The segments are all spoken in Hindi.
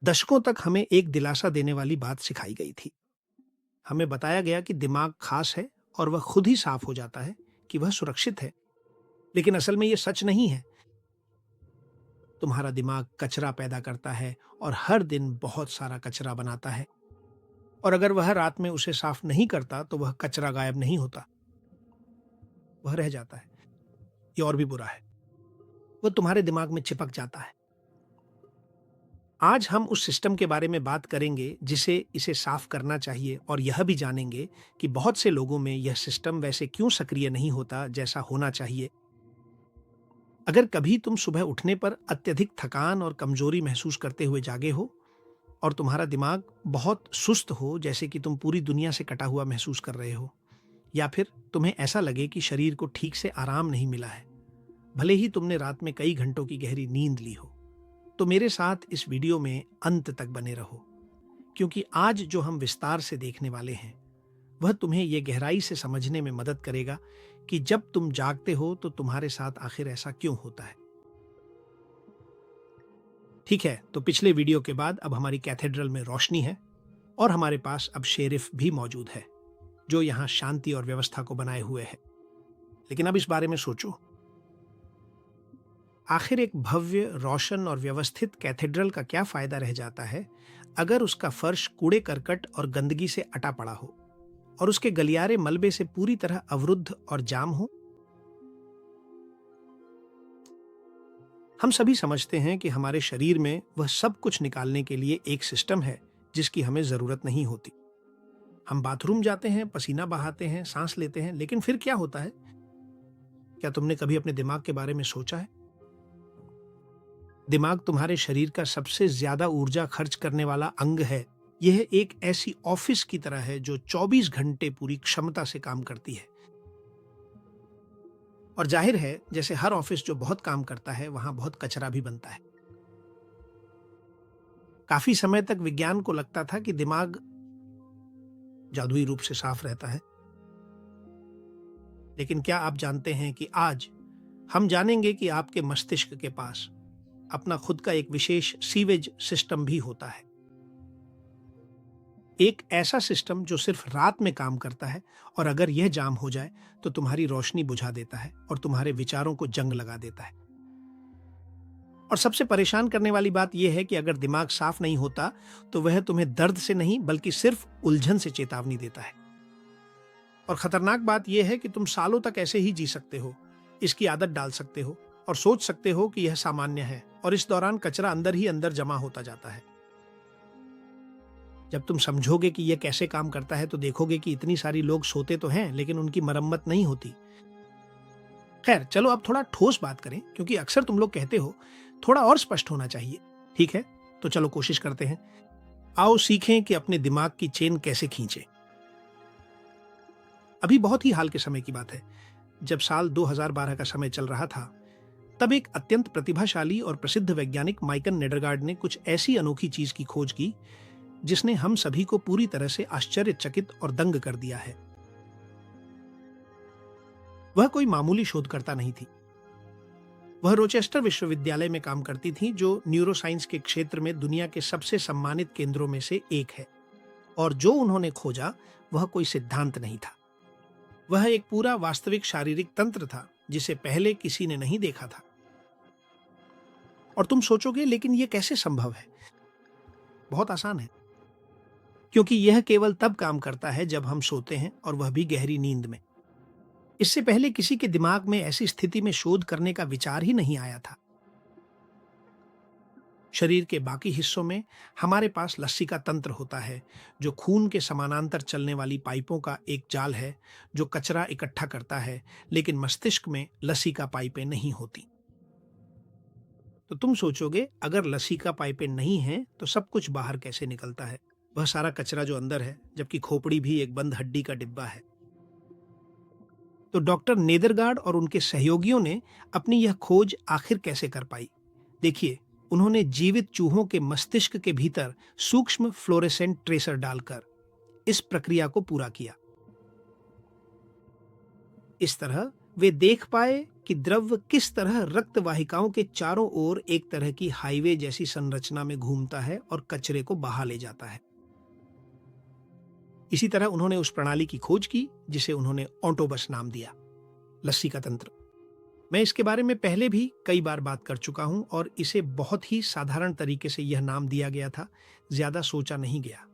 दशकों तक हमें एक दिलासा देने वाली बात सिखाई गई थी। हमें बताया गया कि दिमाग खास है और वह खुद ही साफ हो जाता है, कि वह सुरक्षित है। लेकिन असल में यह सच नहीं है। तुम्हारा दिमाग कचरा पैदा करता है और हर दिन बहुत सारा कचरा बनाता है। और अगर वह रात में उसे साफ नहीं करता तो वह कचरा गायब नहीं होता, वह रह जाता है। ये और भी बुरा है, वह तुम्हारे दिमाग में चिपक जाता है। आज हम उस सिस्टम के बारे में बात करेंगे जिसे इसे साफ करना चाहिए, और यह भी जानेंगे कि बहुत से लोगों में यह सिस्टम वैसे क्यों सक्रिय नहीं होता जैसा होना चाहिए। अगर कभी तुम सुबह उठने पर अत्यधिक थकान और कमजोरी महसूस करते हुए जागे हो, और तुम्हारा दिमाग बहुत सुस्त हो, जैसे कि तुम पूरी दुनिया से कटा हुआ महसूस कर रहे हो, या फिर तुम्हें ऐसा लगे कि शरीर को ठीक से आराम नहीं मिला है, भले ही तुमने रात में कई घंटों की गहरी नींद ली हो, तो मेरे साथ इस वीडियो में अंत तक बने रहो। क्योंकि आज जो हम विस्तार से देखने वाले हैं वह तुम्हें यह गहराई से समझने में मदद करेगा कि जब तुम जागते हो तो तुम्हारे साथ आखिर ऐसा क्यों होता है। ठीक है, तो पिछले वीडियो के बाद अब हमारी कैथेड्रल में रोशनी है, और हमारे पास अब शेरिफ भी मौजूद है जो यहां शांति और व्यवस्था को बनाए हुए है। लेकिन अब इस बारे में सोचो, आखिर एक भव्य, रोशन और व्यवस्थित कैथेड्रल का क्या फायदा रह जाता है अगर उसका फर्श कूड़े करकट और गंदगी से अटा पड़ा हो, और उसके गलियारे मलबे से पूरी तरह अवरुद्ध और जाम हो। हम सभी समझते हैं कि हमारे शरीर में वह सब कुछ निकालने के लिए एक सिस्टम है जिसकी हमें जरूरत नहीं होती। हम बाथरूम जाते हैं, पसीना बहाते हैं, सांस लेते हैं, लेकिन फिर क्या होता है? क्या तुमने कभी अपने दिमाग के बारे में सोचा है? दिमाग तुम्हारे शरीर का सबसे ज्यादा ऊर्जा खर्च करने वाला अंग है। यह एक ऐसी ऑफिस की तरह है जो 24 घंटे पूरी क्षमता से काम करती है। और जाहिर है, जैसे हर ऑफिस जो बहुत काम करता है, वहां बहुत कचरा भी बनता है। काफी समय तक विज्ञान को लगता था कि दिमाग जादुई रूप से साफ रहता है। लेकिन क्या आप जानते हैं कि आज हम जानेंगे कि आपके मस्तिष्क के पास अपना खुद का एक विशेष सीवेज सिस्टम भी होता है। एक ऐसा सिस्टम जो सिर्फ रात में काम करता है, और अगर यह जाम हो जाए तो तुम्हारी रोशनी बुझा देता है और तुम्हारे विचारों को जंग लगा देता है। और सबसे परेशान करने वाली बात यह है कि अगर दिमाग साफ नहीं होता तो वह तुम्हें दर्द से नहीं बल्कि सिर्फ उलझन से चेतावनी देता है। और खतरनाक बात यह है कि तुम सालों तक ऐसे ही जी सकते हो, इसकी आदत डाल सकते हो और सोच सकते हो कि यह सामान्य है, और इस दौरान कचरा अंदर ही अंदर जमा होता जाता है। जब तुम समझोगे कि यह कैसे काम करता है तो देखोगे कि इतनी सारी लोग सोते तो हैं लेकिन उनकी मरम्मत नहीं होती। खैर, चलो अब थोड़ा ठोस बात करें, क्योंकि अक्सर तुम लोग कहते हो थोड़ा और स्पष्ट होना चाहिए। ठीक है, तो चलो कोशिश करते हैं। आओ सीखें कि अपने दिमाग की चेन कैसे खींचें। अभी बहुत ही हाल के समय की बात है, जब साल 2012 का समय चल रहा था, तब एक अत्यंत प्रतिभाशाली और प्रसिद्ध वैज्ञानिक माइकल नेडरगार्ड ने कुछ ऐसी अनोखी चीज की खोज की जिसने हम सभी को पूरी तरह से आश्चर्यचकित और दंग कर दिया है। वह कोई मामूली शोधकर्ता नहीं थी। वह रोचेस्टर विश्वविद्यालय में काम करती थी, जो न्यूरोसाइंस के क्षेत्र में दुनिया के सबसे सम्मानित केंद्रों में से एक है। और जो उन्होंने खोजा वह कोई सिद्धांत नहीं था, वह एक पूरा वास्तविक शारीरिक तंत्र था जिसे पहले किसी ने नहीं देखा था। और तुम सोचोगे, लेकिन यह कैसे संभव है? बहुत आसान है, क्योंकि यह केवल तब काम करता है जब हम सोते हैं, और वह भी गहरी नींद में। इससे पहले किसी के दिमाग में ऐसी स्थिति में शोध करने का विचार ही नहीं आया था। शरीर के बाकी हिस्सों में हमारे पास लस्सी का तंत्र होता है, जो खून के समानांतर चलने वाली पाइपों का एक जाल है जो कचरा इकट्ठा करता है, लेकिन मस्तिष्क में लस्सी का पाइपें नहीं होती। तो तुम सोचोगे, अगर लस्सी का पाइपें नहीं हैं तो सब कुछ बाहर कैसे निकलता है, वह सारा कचरा जो अंदर है, जबकि खोपड़ी भी एक बंद हड्डी का डिब्बा है। तो डॉक्टर नेदरगार्ड और उनके सहयोगियों ने अपनी यह खोज आखिर कैसे कर पाई? देखिए, उन्होंने जीवित चूहों के मस्तिष्क के भीतर सूक्ष्म फ्लोरेसेंट ट्रेसर डालकर इस प्रक्रिया को पूरा किया। इस तरह वे देख पाए कि द्रव किस तरह रक्त वाहिकाओं के चारों ओर एक तरह की हाईवे जैसी संरचना में घूमता है और कचरे को बहा ले जाता है। इसी तरह उन्होंने उस प्रणाली की खोज की जिसे उन्होंने ऑटोबस नाम दिया, लस्सी का तंत्र। मैं इसके बारे में पहले भी कई बार बात कर चुका हूं और इसे बहुत ही साधारण तरीके से यह नाम दिया गया था, ज्यादा सोचा नहीं गया।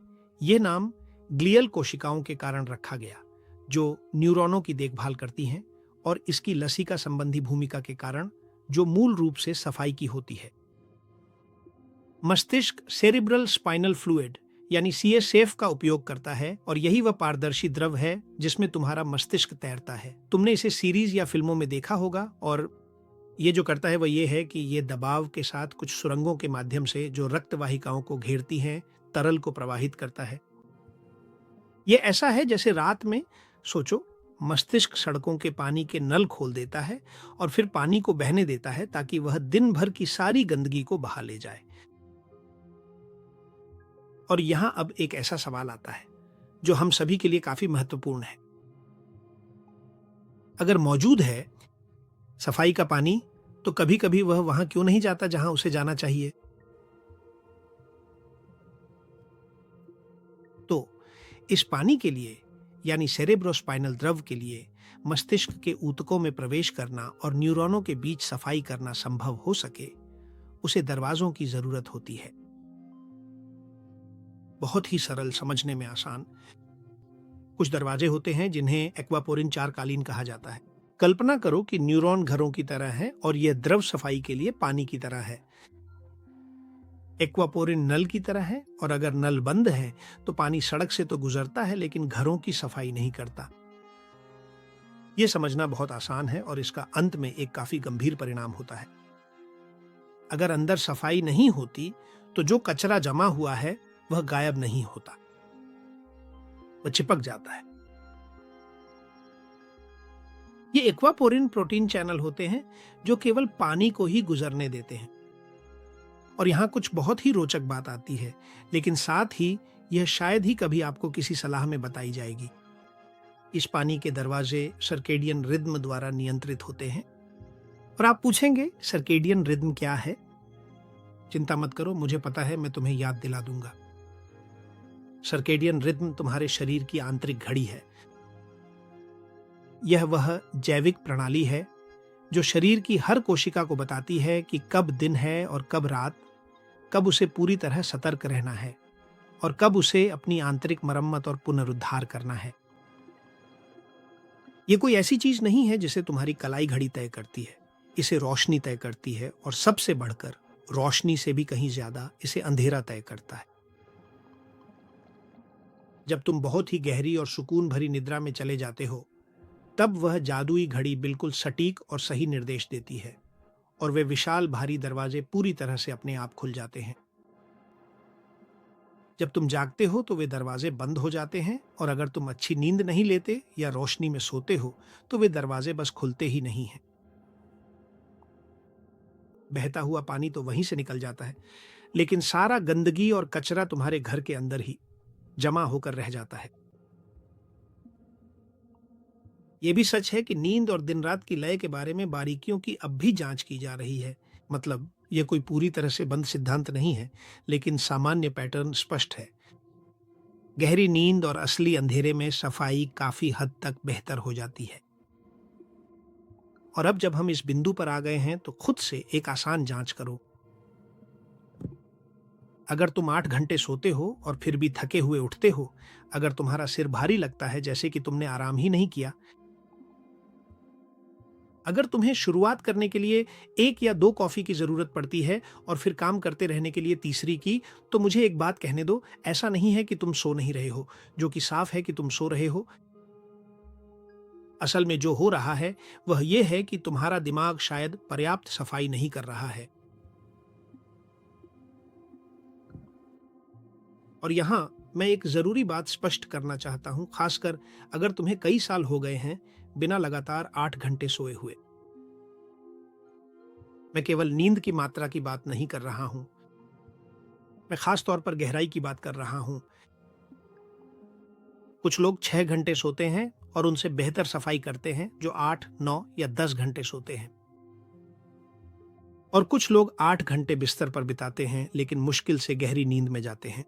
यह नाम ग्लियल कोशिकाओं के कारण रखा गया जो न्यूरॉनों की देखभाल करती हैं, और इसकी लसिका संबंधी भूमिका के कारण जो मूल रूप से सफाई की होती है। मस्तिष्क सेरिब्रल स्पाइनल फ्लूइड यानी सीएसएफ का उपयोग करता है, और यही वह पारदर्शी द्रव है जिसमें तुम्हारा मस्तिष्क तैरता है। तुमने इसे सीरीज या फिल्मों में देखा होगा, और ये जो करता है वह ये है कि ये दबाव के साथ कुछ सुरंगों के माध्यम से जो रक्त वाहिकाओं को घेरती हैं, तरल को प्रवाहित करता है। ये ऐसा है जैसे रात में सोचो, मस्तिष्क सड़कों के पानी के नल खोल देता है और फिर पानी को बहने देता है ताकि वह दिन भर की सारी गंदगी को बहा ले जाए। और यहां अब एक ऐसा सवाल आता है जो हम सभी के लिए काफी महत्वपूर्ण है। अगर मौजूद है सफाई का पानी, तो कभी कभी वह वहां क्यों नहीं जाता जहां उसे जाना चाहिए? तो इस पानी के लिए यानी सेरेब्रोस्पाइनल द्रव के लिए मस्तिष्क के ऊतकों में प्रवेश करना और न्यूरॉनों के बीच सफाई करना संभव हो सके, उसे दरवाजों की जरूरत होती है। बहुत ही सरल, समझने में आसान। कुछ दरवाजे होते हैं जिन्हें एक्वापोरिन चारकालीन कहा जाता है। कल्पना करो कि न्यूरॉन घरों की तरह है और यह द्रव सफाई के लिए पानी की तरह है। एक्वापोरिन नल की तरह है, और अगर नल बंद है तो पानी सड़क से तो गुजरता है लेकिन घरों की सफाई नहीं करता। यह समझना बहुत आसान है और इसका अंत में एक काफी गंभीर परिणाम होता है। अगर अंदर सफाई नहीं होती तो जो कचरा जमा हुआ है वह गायब नहीं होता, वह चिपक जाता है। ये एक्वापोरिन प्रोटीन चैनल होते हैं जो केवल पानी को ही गुजरने देते हैं। और यहां कुछ बहुत ही रोचक बात आती है, लेकिन साथ ही यह शायद ही कभी आपको किसी सलाह में बताई जाएगी। इस पानी के दरवाजे सर्केडियन रिद्म द्वारा नियंत्रित होते हैं। और आप पूछेंगे सर्केडियन रिद्म क्या है? चिंता मत करो, मुझे पता है, मैं तुम्हें याद दिला दूंगा। सर्केडियन रिद्म तुम्हारे शरीर की आंतरिक घड़ी है। यह वह जैविक प्रणाली है जो शरीर की हर कोशिका को बताती है कि कब दिन है और कब रात, कब उसे पूरी तरह सतर्क रहना है और कब उसे अपनी आंतरिक मरम्मत और पुनरुद्धार करना है। यह कोई ऐसी चीज नहीं है जिसे तुम्हारी कलाई घड़ी तय करती है, इसे रोशनी तय करती है, और सबसे बढ़कर रोशनी से भी कहीं ज्यादा इसे अंधेरा तय करता है। जब तुम बहुत ही गहरी और सुकून भरी निद्रा में चले जाते हो, तब वह जादुई घड़ी बिल्कुल सटीक और सही निर्देश देती है, और वे विशाल भारी दरवाजे पूरी तरह से अपने आप खुल जाते हैं। जब तुम जागते हो तो वे दरवाजे बंद हो जाते हैं, और अगर तुम अच्छी नींद नहीं लेते या रोशनी में सोते हो तो वे दरवाजे बस खुलते ही नहीं हैं। बहता हुआ पानी तो वहीं से निकल जाता है, लेकिन सारा गंदगी और कचरा तुम्हारे घर के अंदर ही जमा होकर रह जाता है। यह भी सच है कि नींद और दिन रात की लय के बारे में बारीकियों की अब भी जांच की जा रही है। मतलब यह कोई पूरी तरह से बंद सिद्धांत नहीं है, लेकिन सामान्य पैटर्न स्पष्ट है। गहरी नींद और असली अंधेरे में सफाई काफी हद तक बेहतर हो जाती है। और अब जब हम इस बिंदु पर आ गए हैं तो खुद से एक आसान जांच करो। अगर तुम 8 घंटे सोते हो और फिर भी थके हुए उठते हो, अगर तुम्हारा सिर भारी लगता है जैसे कि तुमने आराम ही नहीं किया, अगर तुम्हें शुरुआत करने के लिए 1 या 2 कॉफी की जरूरत पड़ती है और फिर काम करते रहने के लिए तीसरी की, तो मुझे एक बात कहने दो, ऐसा नहीं है कि तुम सो नहीं रहे हो, जो कि साफ है कि तुम सो रहे हो। असल में जो हो रहा है वह यह है कि तुम्हारा दिमाग शायद पर्याप्त सफाई नहीं कर रहा है। और यहां मैं एक जरूरी बात स्पष्ट करना चाहता हूं, खासकर अगर तुम्हें कई साल हो गए हैं बिना लगातार 8 घंटे सोए हुए। मैं केवल नींद की मात्रा की बात नहीं कर रहा हूं, मैं खास तौर पर गहराई की बात कर रहा हूं। कुछ लोग 6 घंटे सोते हैं और उनसे बेहतर सफाई करते हैं जो 8, 9 या 10 घंटे सोते हैं। और कुछ लोग 8 घंटे बिस्तर पर बिताते हैं लेकिन मुश्किल से गहरी नींद में जाते हैं।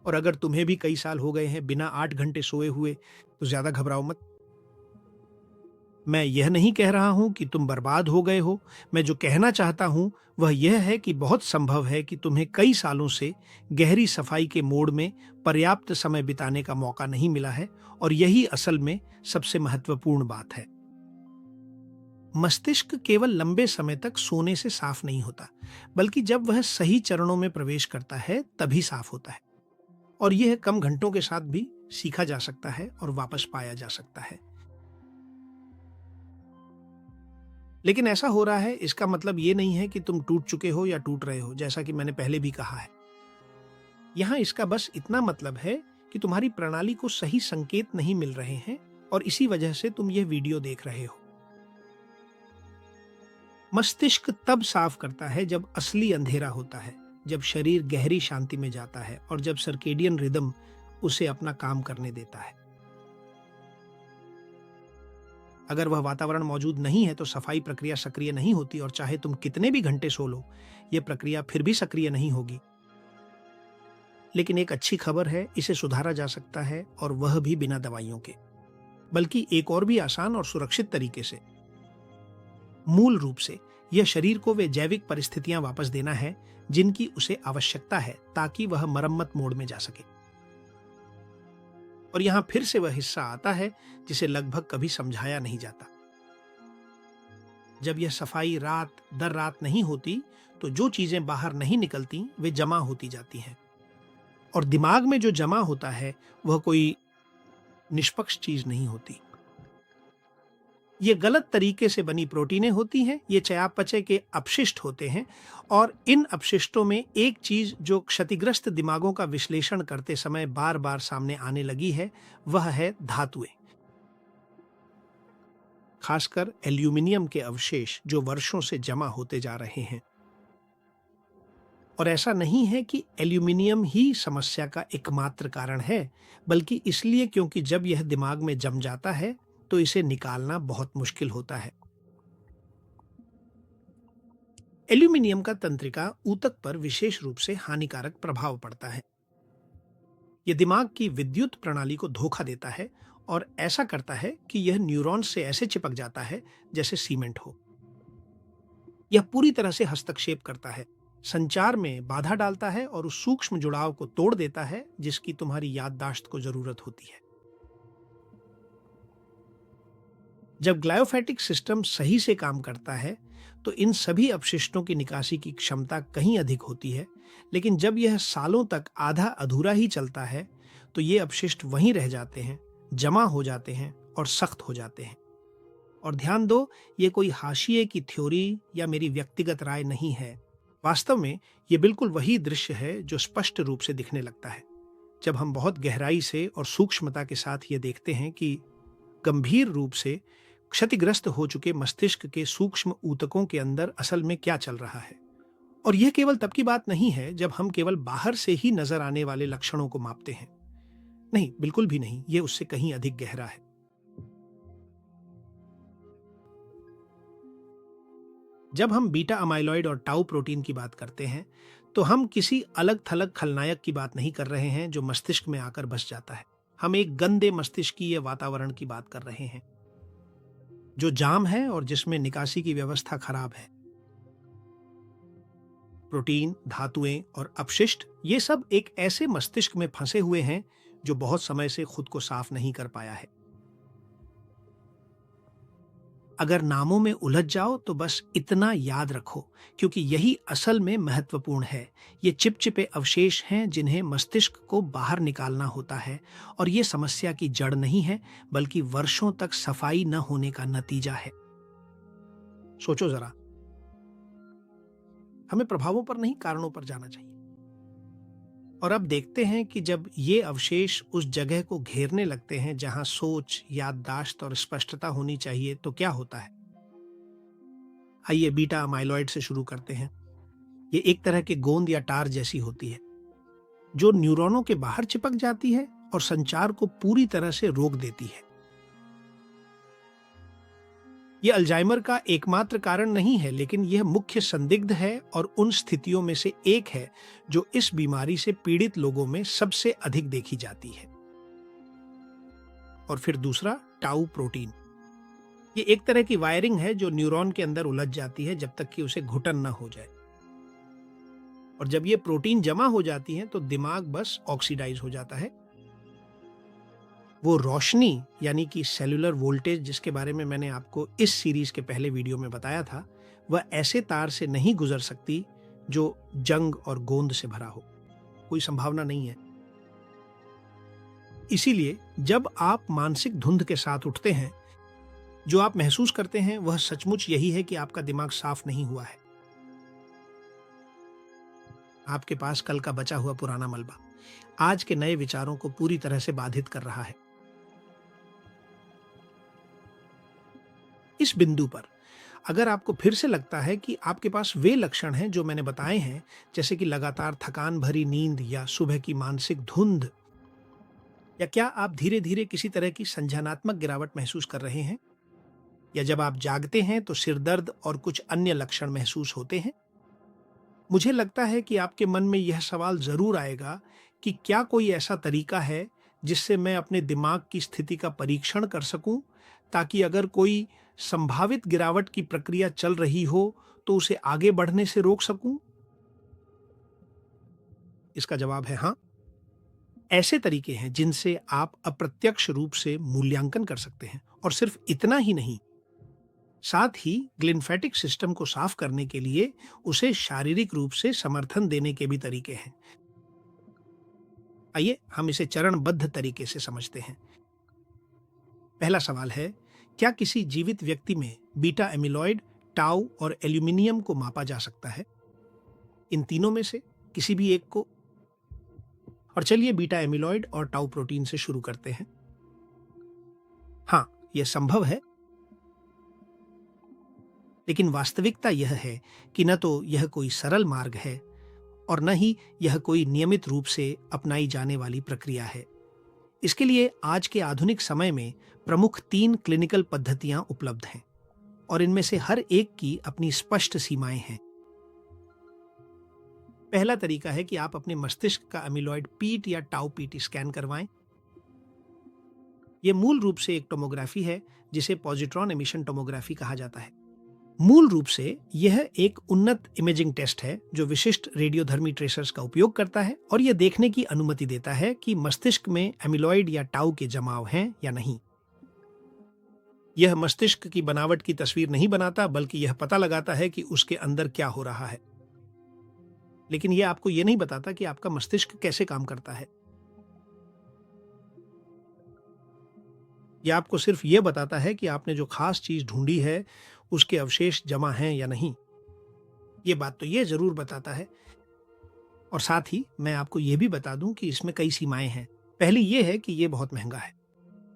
और अगर तुम्हें भी कई साल हो गए हैं बिना 8 घंटे सोए हुए, तो ज्यादा घबराओ मत। मैं यह नहीं कह रहा हूं कि तुम बर्बाद हो गए हो। मैं जो कहना चाहता हूं वह यह है कि बहुत संभव है कि तुम्हें कई सालों से गहरी सफाई के मोड में पर्याप्त समय बिताने का मौका नहीं मिला है, और यही असल में सबसे महत्वपूर्ण बात है। मस्तिष्क केवल लंबे समय तक सोने से साफ नहीं होता, बल्कि जब वह सही चरणों में प्रवेश करता है तभी साफ होता है। और यह कम घंटों के साथ भी सीखा जा सकता है और वापस पाया जा सकता है। लेकिन ऐसा हो रहा है इसका मतलब ये नहीं है कि तुम टूट चुके हो या टूट रहे हो, जैसा कि मैंने पहले भी कहा है। यहाँ इसका बस इतना मतलब है कि तुम्हारी प्रणाली को सही संकेत नहीं मिल रहे हैं, और इसी वजह से तुम यह वीडियो देख रहे हो। मस्तिष्क तब साफ करता है जब असली अंधेरा होता है, जब शरीर गहरी शांति में जाता है और जब सर्केडियन रिदम उसे अपना काम करने देता है। अगर वह वातावरण मौजूद नहीं है तो सफाई प्रक्रिया सक्रिय नहीं होती, और चाहे तुम कितने भी घंटे सो लो, यह प्रक्रिया फिर भी सक्रिय नहीं होगी। लेकिन एक अच्छी खबर है, इसे सुधारा जा सकता है, और वह भी बिना दवाइयों के, बल्कि एक और भी आसान और सुरक्षित तरीके से। मूल रूप से यह शरीर को वे जैविक परिस्थितियां वापस देना है जिनकी उसे आवश्यकता है, ताकि वह मरम्मत मोड में जा सके। और यहां फिर से वह हिस्सा आता है जिसे लगभग कभी समझाया नहीं जाता। जब यह सफाई रात दर रात नहीं होती, तो जो चीजें बाहर नहीं निकलती वे जमा होती जाती हैं। और दिमाग में जो जमा होता है वह कोई निष्पक्ष चीज नहीं होती। ये गलत तरीके से बनी प्रोटीनें होती हैं, ये चयापचय के अपशिष्ट होते हैं, और इन अपशिष्टों में एक चीज जो क्षतिग्रस्त दिमागों का विश्लेषण करते समय बार बार सामने आने लगी है, वह है धातुएं। खासकर एल्यूमिनियम के अवशेष जो वर्षों से जमा होते जा रहे हैं। और ऐसा नहीं है कि एल्यूमिनियम ही समस्या का एकमात्र कारण है, बल्कि इसलिए क्योंकि जब यह दिमाग में जम जाता है तो इसे निकालना बहुत मुश्किल होता है। एल्यूमिनियम का तंत्रिका ऊतक पर विशेष रूप से हानिकारक प्रभाव पड़ता है। यह दिमाग की विद्युत प्रणाली को धोखा देता है, और ऐसा करता है कि यह न्यूरॉन्स से ऐसे चिपक जाता है जैसे सीमेंट हो। यह पूरी तरह से हस्तक्षेप करता है, संचार में बाधा डालता है, और उस सूक्ष्म जुड़ाव को तोड़ देता है जिसकी तुम्हारी याददाश्त को जरूरत होती है। जब ग्लायोफैटिक सिस्टम सही से काम करता है तो इन सभी अपशिष्टों की निकासी की क्षमता कहीं अधिक होती है, लेकिन जब यह सालों तक आधा अधूरा ही चलता है तो ये अपशिष्ट वहीं रह जाते हैं, जमा हो जाते हैं और सख्त हो जाते हैं। और ध्यान दो, ये कोई हाशिए की थ्योरी या मेरी व्यक्तिगत राय नहीं है। वास्तव में ये बिल्कुल वही दृश्य है जो स्पष्ट रूप से दिखने लगता है जब हम बहुत गहराई से और सूक्ष्मता के साथ ये देखते हैं कि गंभीर रूप से क्षतिग्रस्त हो चुके मस्तिष्क के सूक्ष्म ऊतकों के अंदर असल में क्या चल रहा है। और यह केवल तब की बात नहीं है जब हम केवल बाहर से ही नजर आने वाले लक्षणों को मापते हैं। नहीं, बिल्कुल भी नहीं, यह उससे कहीं अधिक गहरा है। जब हम बीटा अमाइलॉइड और टाउ प्रोटीन की बात करते हैं तो हम किसी अलग थलग खलनायक की बात नहीं कर रहे हैं जो मस्तिष्क में आकर बस जाता है। हम एक गंदे मस्तिष्कीय वातावरण की बात कर रहे हैं जो जाम है और जिसमें निकासी की व्यवस्था खराब है। प्रोटीन, धातुएं और अपशिष्ट, ये सब एक ऐसे मस्तिष्क में फंसे हुए हैं जो बहुत समय से खुद को साफ नहीं कर पाया है। अगर नामों में उलझ जाओ तो बस इतना याद रखो, क्योंकि यही असल में महत्वपूर्ण है। ये चिपचिपे अवशेष हैं जिन्हें मस्तिष्क को बाहर निकालना होता है, और ये समस्या की जड़ नहीं है बल्कि वर्षों तक सफाई न होने का नतीजा है। सोचो जरा, हमें प्रभावों पर नहीं, कारणों पर जाना चाहिए। और अब देखते हैं कि जब ये अवशेष उस जगह को घेरने लगते हैं जहां सोच, याददाश्त और स्पष्टता होनी चाहिए, तो क्या होता है। आइए बीटा अमाइलॉइड से शुरू करते हैं। ये एक तरह के गोंद या टार जैसी होती है जो न्यूरॉनों के बाहर चिपक जाती है और संचार को पूरी तरह से रोक देती है। ये अल्जाइमर का एकमात्र कारण नहीं है, लेकिन यह मुख्य संदिग्ध है और उन स्थितियों में से एक है जो इस बीमारी से पीड़ित लोगों में सबसे अधिक देखी जाती है। और फिर दूसरा, टाउ प्रोटीन। ये एक तरह की वायरिंग है जो न्यूरॉन के अंदर उलझ जाती है जब तक कि उसे घुटन न हो जाए। और जब ये प्रोटीन जमा हो जाती है तो दिमाग बस ऑक्सीडाइज हो जाता है। वो रोशनी यानी कि सेलुलर वोल्टेज जिसके बारे में मैंने आपको इस सीरीज के पहले वीडियो में बताया था, वह ऐसे तार से नहीं गुजर सकती जो जंग और गोंद से भरा हो। कोई संभावना नहीं है। इसीलिए जब आप मानसिक धुंध के साथ उठते हैं, जो आप महसूस करते हैं वह सचमुच यही है कि आपका दिमाग साफ नहीं हुआ है। आपके पास कल का बचा हुआ पुराना मलबा आज के नए विचारों को पूरी तरह से बाधित कर रहा है। इस बिंदु पर अगर आपको फिर से लगता है कि आपके पास वे लक्षण हैं जो मैंने बताए हैं, जैसे कि लगातार थकान भरी नींद या सुबह की मानसिक धुंध, या क्या आप धीरे धीरे किसी तरह की संज्ञानात्मक गिरावट महसूस कर रहे हैं, या जब आप जागते हैं तो सिरदर्द और कुछ अन्य लक्षण महसूस होते हैं, मुझे लगता है कि आपके मन में यह सवाल जरूर आएगा कि क्या कोई ऐसा तरीका है जिससे मैं अपने दिमाग की स्थिति का परीक्षण कर सकूं, ताकि अगर कोई संभावित गिरावट की प्रक्रिया चल रही हो तो उसे आगे बढ़ने से रोक सकूं। इसका जवाब है हाँ। ऐसे तरीके हैं जिनसे आप अप्रत्यक्ष रूप से मूल्यांकन कर सकते हैं। और सिर्फ इतना ही नहीं, साथ ही ग्लिम्फेटिक सिस्टम को साफ करने के लिए उसे शारीरिक रूप से समर्थन देने के भी तरीके हैं। आइए हम इसे चरणबद्ध तरीके से समझते हैं। पहला सवाल है, क्या किसी जीवित व्यक्ति में बीटा एमिलॉइड, टाउ और एल्यूमिनियम को मापा जा सकता है? इन तीनों में से किसी भी एक को। और चलिए बीटा एमिलॉइड और टाउ प्रोटीन से शुरू करते हैं। हाँ, यह संभव है, लेकिन वास्तविकता यह है कि न तो यह कोई सरल मार्ग है और न ही यह कोई नियमित रूप से अपनाई जाने वाली प्रक्रिया है। इसके लिए आज के आधुनिक समय में प्रमुख 3 क्लिनिकल पद्धतियां उपलब्ध हैं और इनमें से हर एक की अपनी स्पष्ट सीमाएं हैं। पहला तरीका है कि आप अपने मस्तिष्क का एमिलॉइड पीट या टाउ पीटी स्कैन करवाएं। यह मूल रूप से एक टोमोग्राफी है जिसे पॉजिट्रॉन एमिशन टोमोग्राफी कहा जाता है। मूल रूप से यह एक उन्नत इमेजिंग टेस्ट है जो विशिष्ट रेडियोधर्मी ट्रेसर्स का उपयोग करता है और यह देखने की अनुमति देता है कि मस्तिष्क में एमिलॉइड या टाउ के जमाव हैं या नहीं। यह मस्तिष्क की बनावट की तस्वीर नहीं बनाता, बल्कि यह पता लगाता है कि उसके अंदर क्या हो रहा है। लेकिन यह आपको यह नहीं बताता कि आपका मस्तिष्क कैसे काम करता है। यह आपको सिर्फ यह बताता है कि आपने जो खास चीज ढूंढी है उसके अवशेष जमा हैं या नहीं। ये बात तो ये जरूर बताता है। और साथ ही मैं आपको यह भी बता दूं कि इसमें कई सीमाएं हैं। पहली ये है कि यह बहुत महंगा है।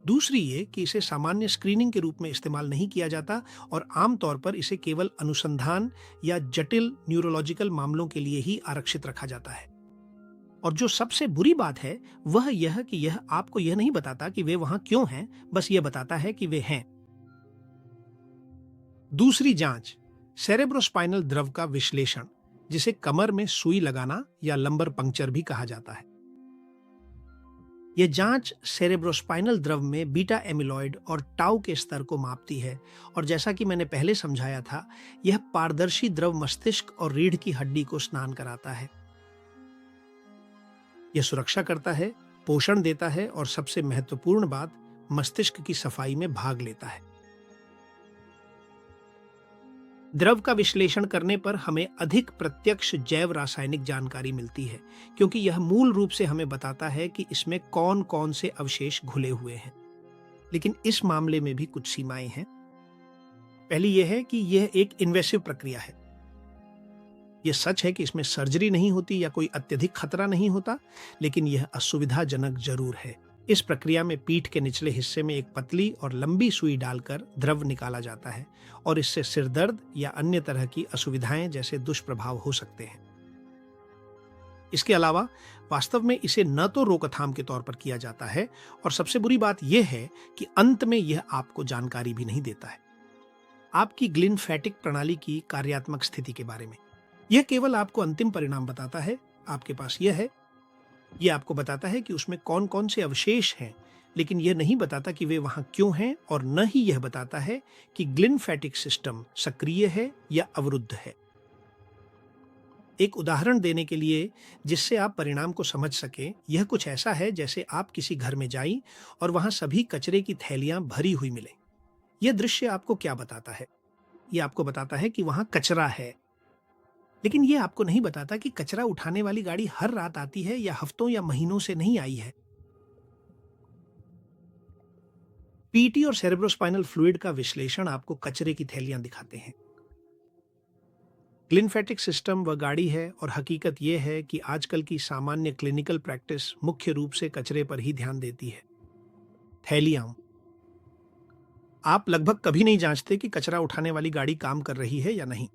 दूसरी ये कि इसे सामान्य स्क्रीनिंग के रूप में इस्तेमाल नहीं किया जाता और आमतौर पर इसे केवल अनुसंधान या जटिल न्यूरोलॉजिकल मामलों के लिए ही आरक्षित रखा जाता है। और जो सबसे बुरी बात है वह यह कि यह आपको यह नहीं बताता कि वे वहां क्यों हैं, बस यह बताता है कि वे हैं। दूसरी जांच, सेरेब्रोस्पाइनल द्रव का विश्लेषण, जिसे कमर में सुई लगाना या लंबर पंक्चर भी कहा जाता है। यह जांच सेरेब्रोस्पाइनल द्रव में बीटा एमिलॉइड और टाउ के स्तर को मापती है और जैसा कि मैंने पहले समझाया था, यह पारदर्शी द्रव मस्तिष्क और रीढ़ की हड्डी को स्नान कराता है। यह सुरक्षा करता है, पोषण देता है और सबसे महत्वपूर्ण बात, मस्तिष्क की सफाई में भाग लेता है। द्रव का विश्लेषण करने पर हमें अधिक प्रत्यक्ष जैव रासायनिक जानकारी मिलती है, क्योंकि यह मूल रूप से हमें बताता है कि इसमें कौन कौन से अवशेष घुले हुए हैं। लेकिन इस मामले में भी कुछ सीमाएं हैं। पहली यह है कि यह एक इन्वेसिव प्रक्रिया है। यह सच है कि इसमें सर्जरी नहीं होती या कोई अत्यधिक खतरा नहीं होता, लेकिन यह असुविधाजनक जरूर है। इस प्रक्रिया में पीठ के निचले हिस्से में एक पतली और लंबी सुई डालकर द्रव निकाला जाता है और इससे सिरदर्द या अन्य तरह की असुविधाएं जैसे दुष्प्रभाव हो सकते हैं। इसके अलावा वास्तव में इसे न तो रोकथाम के तौर पर किया जाता है और सबसे बुरी बात यह है कि अंत में यह आपको जानकारी भी नहीं देता है। आपकी ग्लिम्फेटिक प्रणाली की कार्यात्मक स्थिति के बारे में। यह केवल आपको अंतिम परिणाम बताता है, आपके पास यह है। यह आपको बताता है कि उसमें कौन-कौन से अवशेष हैं, लेकिन यह नहीं बताता कि वे वहां क्यों हैं, और न ही यह बताता है कि ग्लिम्फेटिक सिस्टम सक्रिय है या अवरुद्ध है। एक उदाहरण देने के लिए जिससे आप परिणाम को समझ सकें, यह कुछ ऐसा है जैसे आप किसी घर में जाएं और वहां सभी कचरे की थैलियां भरी हुई मिलें। यह दृश्य आपको क्या बताता है? यह आपको बताता है कि वहां कचरा है, लेकिन यह आपको नहीं बताता कि कचरा उठाने वाली गाड़ी हर रात आती है या हफ्तों या महीनों से नहीं आई है। पीटी और सेरेब्रोस्पाइनल फ्लूइड का विश्लेषण आपको कचरे की थैलियां दिखाते हैं। ग्लिम्फेटिक सिस्टम वह गाड़ी है, और हकीकत यह है कि आजकल की सामान्य क्लिनिकल प्रैक्टिस मुख्य रूप से कचरे पर ही ध्यान देती है। थैलियां। आप लगभग कभी नहीं जांचते कि कचरा उठाने वाली गाड़ी काम कर रही है या नहीं।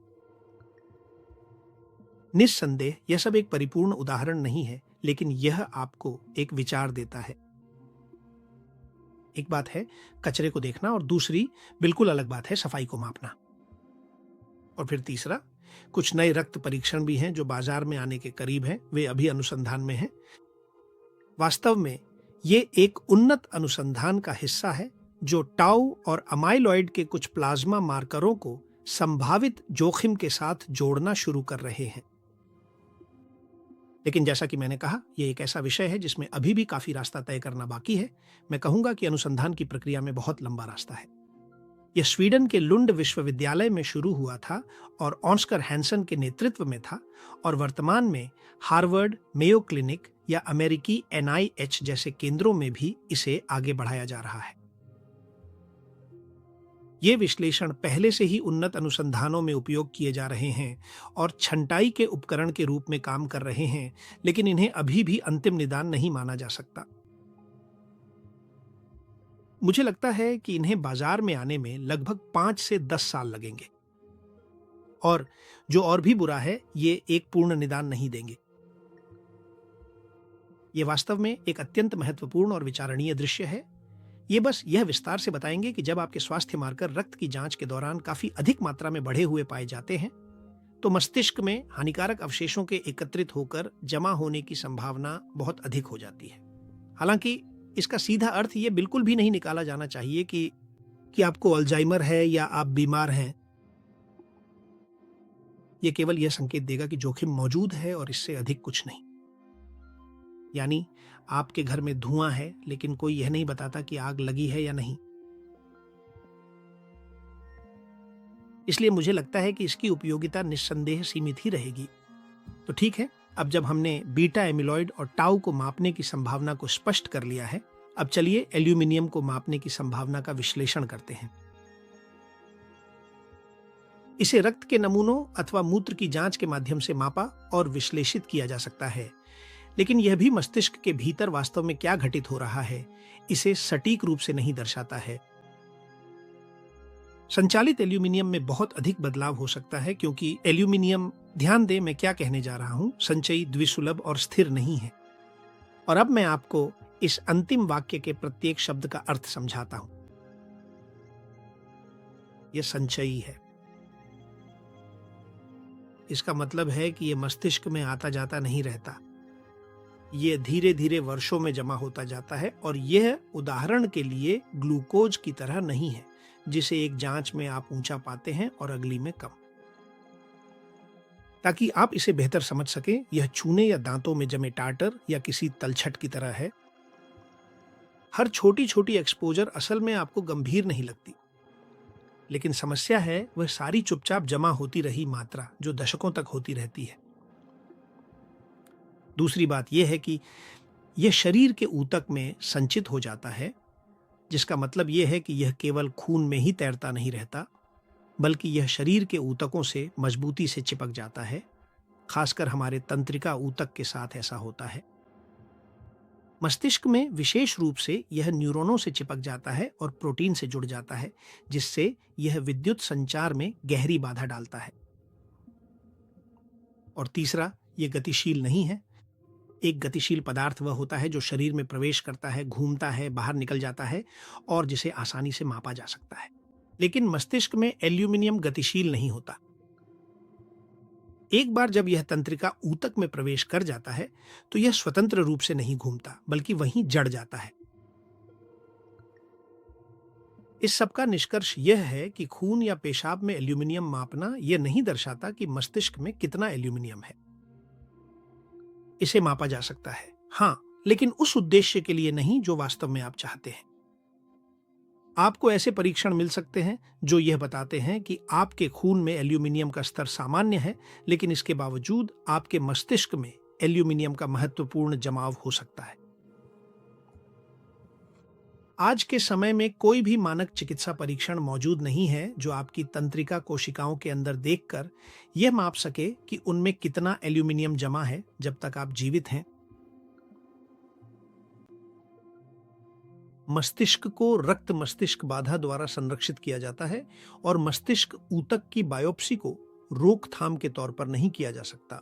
निस्संदेह यह सब एक परिपूर्ण उदाहरण नहीं है, लेकिन यह आपको एक विचार देता है। एक बात है कचरे को देखना, और दूसरी बिल्कुल अलग बात है सफाई को मापना। और फिर तीसरा, कुछ नए रक्त परीक्षण भी हैं जो बाजार में आने के करीब हैं, वे अभी अनुसंधान में हैं। वास्तव में ये एक उन्नत अनुसंधान का हिस्सा है जो टाउ और अमाइलॉइड के कुछ प्लाज्मा मार्करों को संभावित जोखिम के साथ जोड़ना शुरू कर रहे हैं। लेकिन जैसा कि मैंने कहा, यह एक ऐसा विषय है जिसमें अभी भी काफी रास्ता तय करना बाकी है। मैं कहूंगा कि अनुसंधान की प्रक्रिया में बहुत लंबा रास्ता है। यह स्वीडन के लुंड विश्वविद्यालय में शुरू हुआ था और ऑस्कर हैंसन के नेतृत्व में था, और वर्तमान में हार्वर्ड, मेयो क्लिनिक या अमेरिकी एनआईएच जैसे केंद्रों में भी इसे आगे बढ़ाया जा रहा है। ये विश्लेषण पहले से ही उन्नत अनुसंधानों में उपयोग किए जा रहे हैं और छंटाई के उपकरण के रूप में काम कर रहे हैं, लेकिन इन्हें अभी भी अंतिम निदान नहीं माना जा सकता। मुझे लगता है कि इन्हें बाजार में आने में लगभग 5 से 10 साल लगेंगे, और जो और भी बुरा है, ये एक पूर्ण निदान नहीं देंगे। ये वास्तव में एक अत्यंत महत्वपूर्ण और विचारणीय दृश्य है। ये बस यह विस्तार से बताएंगे कि जब आपके स्वास्थ्य मार्कर रक्त की जांच के दौरान काफी अधिक मात्रा में बढ़े हुए पाए जाते हैं, तो मस्तिष्क में हानिकारक अवशेषों के एकत्रित होकर जमा होने की संभावना बहुत अधिक हो जाती है। हालांकि इसका सीधा अर्थ ये बिल्कुल भी नहीं निकाला जाना चाहिए कि आपको अल्जाइमर है या आप बीमार हैं। यह केवल यह संकेत देगा कि जोखिम मौजूद है और इससे अधिक कुछ नहीं। यानी आपके घर में धुआं है, लेकिन कोई यह नहीं बताता कि आग लगी है या नहीं। इसलिए मुझे लगता है कि इसकी उपयोगिता निस्संदेह सीमित ही रहेगी। तो ठीक है, अब जब हमने बीटा एमिलॉइड और टाउ को मापने की संभावना को स्पष्ट कर लिया है, अब चलिए एल्यूमिनियम को मापने की संभावना का विश्लेषण करते हैं। इसे रक्त के नमूनों अथवा मूत्र की जांच के माध्यम से मापा और विश्लेषित किया जा सकता है, लेकिन यह भी मस्तिष्क के भीतर वास्तव में क्या घटित हो रहा है, इसे सटीक रूप से नहीं दर्शाता है। संचालित एल्यूमिनियम में बहुत अधिक बदलाव हो सकता है, क्योंकि एल्यूमिनियम, ध्यान दें मैं क्या कहने जा रहा हूं, संचयी, द्विसुलभ और स्थिर नहीं है। और अब मैं आपको इस अंतिम वाक्य के प्रत्येक शब्द का अर्थ समझाता हूं। यह संचयी है। इसका मतलब है कि यह मस्तिष्क में आता जाता नहीं रहता। यह धीरे धीरे वर्षों में जमा होता जाता है, और यह उदाहरण के लिए ग्लूकोज की तरह नहीं है, जिसे एक जांच में आप ऊंचा पाते हैं और अगली में कम। ताकि आप इसे बेहतर समझ सकें, यह चूने या दांतों में जमे टाटर या किसी तलछट की तरह है। हर छोटी छोटी एक्सपोजर असल में आपको गंभीर नहीं लगती, लेकिन समस्या है वह सारी चुपचाप जमा होती रही मात्रा जो दशकों तक होती रहती है। दूसरी बात यह है कि यह शरीर के ऊतक में संचित हो जाता है, जिसका मतलब यह है कि यह केवल खून में ही तैरता नहीं रहता, बल्कि यह शरीर के ऊतकों से मजबूती से चिपक जाता है। खासकर हमारे तंत्रिका ऊतक के साथ ऐसा होता है। मस्तिष्क में विशेष रूप से यह न्यूरॉनों से चिपक जाता है और प्रोटीन से जुड़ जाता है, जिससे यह विद्युत संचार में गहरी बाधा डालता है। और तीसरा, यह गतिशील नहीं है। एक गतिशील पदार्थ वह होता है जो शरीर में प्रवेश करता है, घूमता है, बाहर निकल जाता है और जिसे आसानी से मापा जा सकता है। लेकिन मस्तिष्क में एल्यूमिनियम गतिशील नहीं होता। एक बार जब यह तंत्रिका ऊतक में प्रवेश कर जाता है तो यह स्वतंत्र रूप से नहीं घूमता, बल्कि वहीं जड़ जाता है। इस सब का निष्कर्ष यह है कि खून या पेशाब में एल्यूमिनियम मापना यह नहीं दर्शाता कि मस्तिष्क में कितना एल्यूमिनियम है। इसे मापा जा सकता है, हाँ, लेकिन उस उद्देश्य के लिए नहीं जो वास्तव में आप चाहते हैं। आपको ऐसे परीक्षण मिल सकते हैं जो यह बताते हैं कि आपके खून में एल्यूमिनियम का स्तर सामान्य है, लेकिन इसके बावजूद आपके मस्तिष्क में एल्यूमिनियम का महत्वपूर्ण जमाव हो सकता है। आज के समय में कोई भी मानक चिकित्सा परीक्षण मौजूद नहीं है जो आपकी तंत्रिका कोशिकाओं के अंदर देखकर यह माप सके कि उनमें कितना एल्यूमिनियम जमा है जब तक आप जीवित हैं। मस्तिष्क को रक्त मस्तिष्क बाधा द्वारा संरक्षित किया जाता है और मस्तिष्क ऊतक की बायोप्सी को रोकथाम के तौर पर नहीं किया जा सकता।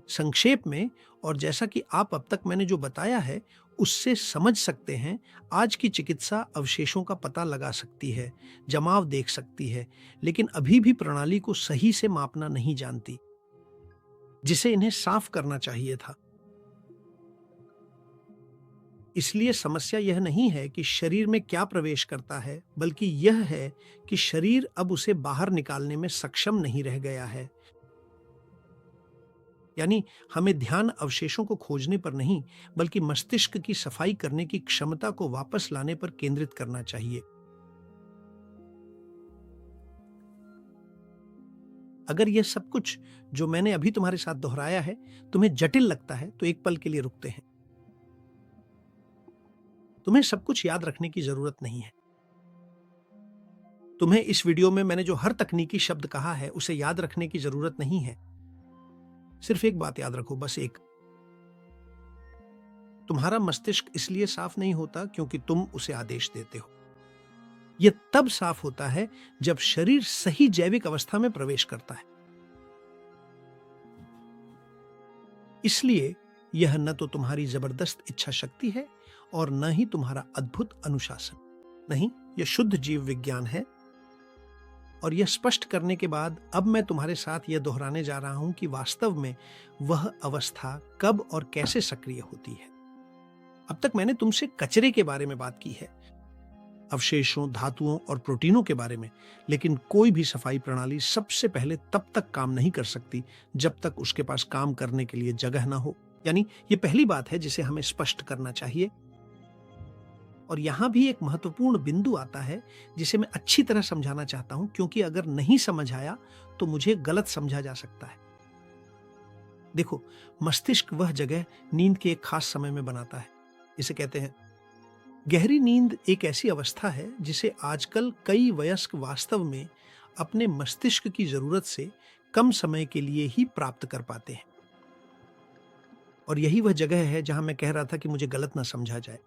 संक्षेप में, और जैसा कि आप अब तक मैंने जो बताया है उससे समझ सकते हैं, आज की चिकित्सा अवशेषों का पता लगा सकती है, जमाव देख सकती है, लेकिन अभी भी प्रणाली को सही से मापना नहीं जानती, जिसे इन्हें साफ करना चाहिए था। इसलिए समस्या यह नहीं है कि शरीर में क्या प्रवेश करता है, बल्कि यह है कि शरीर अब उसे बाहर निकालने में सक्षम नहीं रह गया है। यानी हमें ध्यान अवशेषों को खोजने पर नहीं, बल्कि मस्तिष्क की सफाई करने की क्षमता को वापस लाने पर केंद्रित करना चाहिए। अगर यह सब कुछ जो मैंने अभी तुम्हारे साथ दोहराया है तुम्हें जटिल लगता है तो एक पल के लिए रुकते हैं। तुम्हें सब कुछ याद रखने की जरूरत नहीं है। तुम्हें इस वीडियो में मैंने जो हर तकनीकी शब्द कहा है उसे याद रखने की जरूरत नहीं है। सिर्फ एक बात याद रखो, बस एक। तुम्हारा मस्तिष्क इसलिए साफ नहीं होता क्योंकि तुम उसे आदेश देते हो। यह तब साफ होता है जब शरीर सही जैविक अवस्था में प्रवेश करता है। इसलिए यह न तो तुम्हारी जबरदस्त इच्छा शक्ति है और न ही तुम्हारा अद्भुत अनुशासन। नहीं, यह शुद्ध जीव विज्ञान है। और यह स्पष्ट करने के बाद अब मैं तुम्हारे साथ यह दोहराने जा रहा हूं कि वास्तव में वह अवस्था कब और कैसे सक्रिय होती है। अब तक मैंने तुमसे कचरे के बारे में बात की है, अवशेषों, धातुओं और प्रोटीनों के बारे में, लेकिन कोई भी सफाई प्रणाली सबसे पहले तब तक काम नहीं कर सकती जब तक उसके पास काम करने के लिए जगह ना हो। यानी यह पहली बात है जिसे हमें स्पष्ट करना चाहिए। और यहां भी एक महत्वपूर्ण बिंदु आता है जिसे मैं अच्छी तरह समझाना चाहता हूं, क्योंकि अगर नहीं समझ आया तो मुझे गलत समझा जा सकता है। देखो, मस्तिष्क वह जगह नींद के एक खास समय में बनाता है। इसे कहते हैं गहरी नींद। एक ऐसी अवस्था है जिसे आजकल कई वयस्क वास्तव में अपने मस्तिष्क की जरूरत से कम समय के लिए ही प्राप्त कर पाते हैं। और यही वह जगह है जहां मैं कह रहा था कि मुझे गलत ना समझा जाए।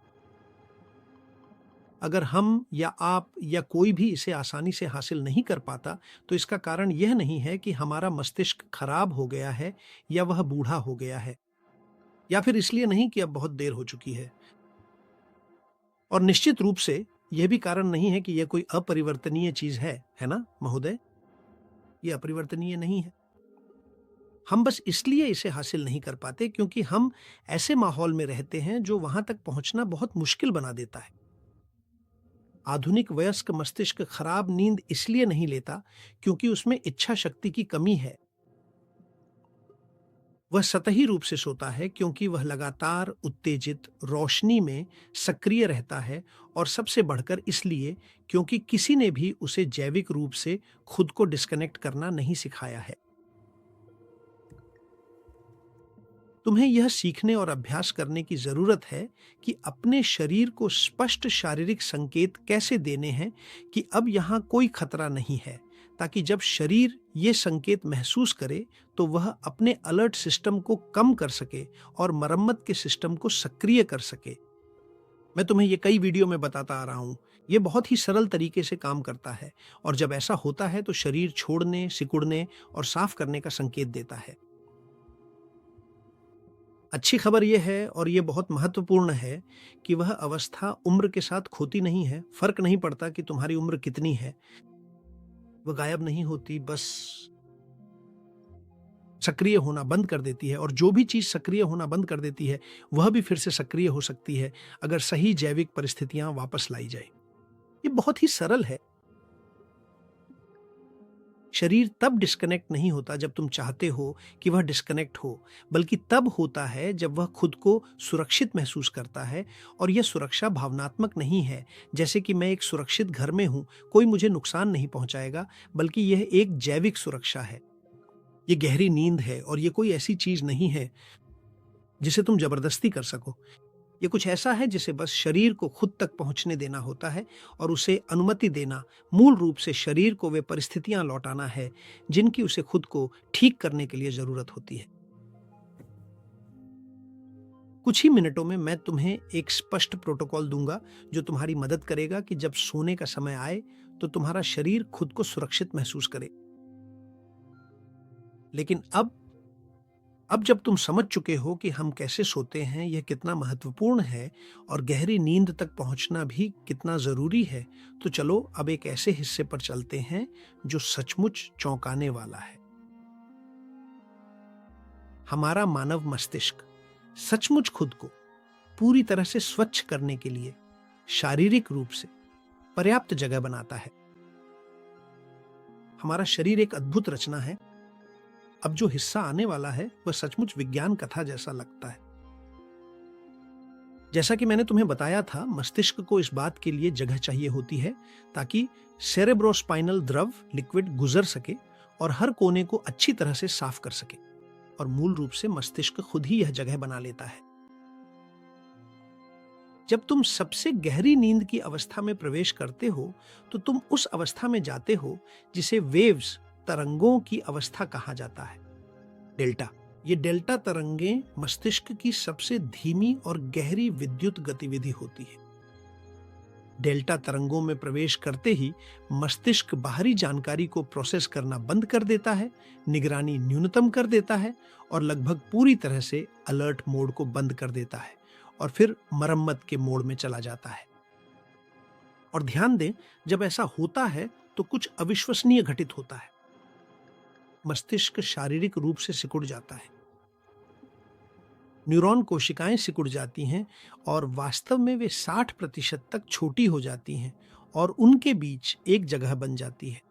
अगर हम या आप या कोई भी इसे आसानी से हासिल नहीं कर पाता तो इसका कारण यह नहीं है कि हमारा मस्तिष्क खराब हो गया है या वह बूढ़ा हो गया है, या फिर इसलिए नहीं कि अब बहुत देर हो चुकी है। और निश्चित रूप से यह भी कारण नहीं है कि यह कोई अपरिवर्तनीय चीज है ना महोदय? यह अपरिवर्तनीय नहीं है। हम बस इसलिए इसे हासिल नहीं कर पाते क्योंकि हम ऐसे माहौल में रहते हैं जो वहां तक पहुंचना बहुत मुश्किल बना देता है। आधुनिक वयस्क मस्तिष्क खराब नींद इसलिए नहीं लेता क्योंकि उसमें इच्छा शक्ति की कमी है। वह सतही रूप से सोता है क्योंकि वह लगातार उत्तेजित रोशनी में सक्रिय रहता है, और सबसे बढ़कर इसलिए क्योंकि किसी ने भी उसे जैविक रूप से खुद को डिस्कनेक्ट करना नहीं सिखाया है। तुम्हें यह सीखने और अभ्यास करने की जरूरत है कि अपने शरीर को स्पष्ट शारीरिक संकेत कैसे देने हैं कि अब यहां कोई खतरा नहीं है, ताकि जब शरीर ये संकेत महसूस करे तो वह अपने अलर्ट सिस्टम को कम कर सके और मरम्मत के सिस्टम को सक्रिय कर सके। मैं तुम्हें ये कई वीडियो में बताता आ रहा हूं, ये बहुत ही सरल तरीके से काम करता है, और जब ऐसा होता है तो शरीर छोड़ने, सिकुड़ने और साफ करने का संकेत देता है। अच्छी खबर ये है और ये बहुत महत्वपूर्ण है कि वह अवस्था उम्र के साथ खोती नहीं है। फ़र्क नहीं पड़ता कि तुम्हारी उम्र कितनी है, वह गायब नहीं होती, बस सक्रिय होना बंद कर देती है और जो भी चीज़ सक्रिय होना बंद कर देती है, वह भी फिर से सक्रिय हो सकती है, अगर सही जैविक परिस्थितियाँ वापस लाई जाएँ। ये बहुत ही सरल है। शरीर तब डिस्कनेक्ट नहीं होता जब तुम चाहते हो कि वह डिस्कनेक्ट हो, बल्कि तब होता है जब वह खुद को सुरक्षित महसूस करता है। और यह सुरक्षा भावनात्मक नहीं है, जैसे कि मैं एक सुरक्षित घर में हूँ, कोई मुझे नुकसान नहीं पहुँचाएगा, बल्कि यह एक जैविक सुरक्षा है। ये गहरी नींद है और ये कोई ऐसी चीज़ नहीं है जिसे तुम ज़बरदस्ती कर सको। ये कुछ ऐसा है जिसे बस शरीर को खुद तक पहुँचने देना होता है और उसे अनुमति देना, मूल रूप से शरीर को वे परिस्थितियाँ लौटाना है, जिनकी उसे खुद को ठीक करने के लिए ज़रूरत होती है। कुछ ही मिनटों में मैं तुम्हें एक स्पष्ट प्रोटोकॉल दूँगा, जो तुम्हारी मदद करेगा कि जब सोने का समय आए, तो तुम्हारा शरीर खुद को सुरक्षित महसूस करे। लेकिन अब जब तुम समझ चुके हो कि हम कैसे सोते हैं, यह कितना महत्वपूर्ण है और गहरी नींद तक पहुंचना भी कितना ज़रूरी है, तो चलो अब एक ऐसे हिस्से पर चलते हैं जो सचमुच चौंकाने वाला है। हमारा मानव मस्तिष्क सचमुच खुद को पूरी तरह से स्वच्छ करने के लिए शारीरिक रूप से पर्याप्त जगह बनाता है। हमारा शरीर एक अद्भुत रचना है। अब जो हिस्सा आने वाला है वह सचमुच विज्ञान कथा जैसा लगता है। जैसा कि मैंने तुम्हें बताया था, मस्तिष्क को इस बात के लिए जगह चाहिए होती है ताकि सेरेब्रोस्पाइनल द्रव लिक्विड गुजर सके और हर कोने को अच्छी तरह से साफ कर सके। और मूल रूप से मस्तिष्क खुद ही यह जगह बना लेता है। जब तुम सबसे गहरी नींद की अवस्था में प्रवेश करते हो, तो तुम उस अवस्था में जाते हो जिसे वेव्स, तरंगों की अवस्था कहा जाता है। डेल्टा। ये डेल्टा तरंगें मस्तिष्क की सबसे धीमी और गहरी विद्युत गतिविधि होती है। डेल्टा तरंगों में प्रवेश करते ही मस्तिष्क बाहरी जानकारी को प्रोसेस करना बंद कर देता है, निगरानी न्यूनतम कर देता है और लगभग पूरी तरह से अलर्ट मोड को बंद कर देता है और फिर मरम्मत के मोड में चला जाता है। और ध्यान दें, जब ऐसा होता है तो कुछ अविश्वसनीय घटित होता है। मस्तिष्क शारीरिक रूप से सिकुड़ जाता है, न्यूरॉन कोशिकाएं सिकुड़ जाती हैं और वास्तव में वे 60% तक छोटी हो जाती हैं और उनके बीच एक जगह बन जाती है।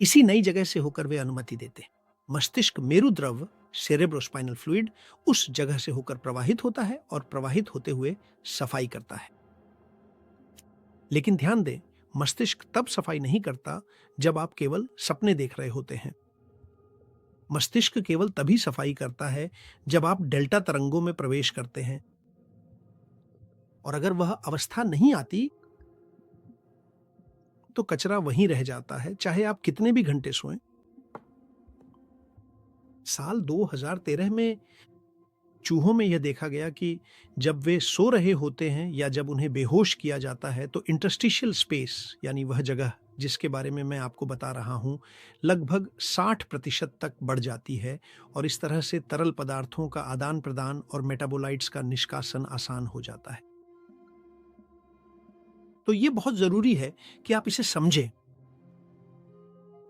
इसी नई जगह से होकर वे अनुमति देते हैं। मस्तिष्क मेरुद्रव, सेरेब्रोस्पाइनल फ्लूइड, उस जगह से होकर प्रवाहित होता है और प्रवाहित होते हुए सफाई करता है। लेकिन ध्यान दें, मस्तिष्क तब सफाई नहीं करता जब आप केवल सपने देख रहे होते हैं। मस्तिष्क केवल तभी सफाई करता है जब आप डेल्टा तरंगों में प्रवेश करते हैं। और अगर वह अवस्था नहीं आती, तो कचरा वहीं रह जाता है, चाहे आप कितने भी घंटे सोएं। साल 2013 में चूहों में यह देखा गया कि जब वे सो रहे होते हैं या जब उन्हें बेहोश किया जाता है, तो इंटरस्टिशियल स्पेस, यानी वह जगह जिसके बारे में मैं आपको बता रहा हूं, लगभग 60% तक बढ़ जाती है और इस तरह से तरल पदार्थों का आदान प्रदान और मेटाबोलाइट्स का निष्कासन आसान हो जाता है। तो ये बहुत जरूरी है कि आप इसे समझें।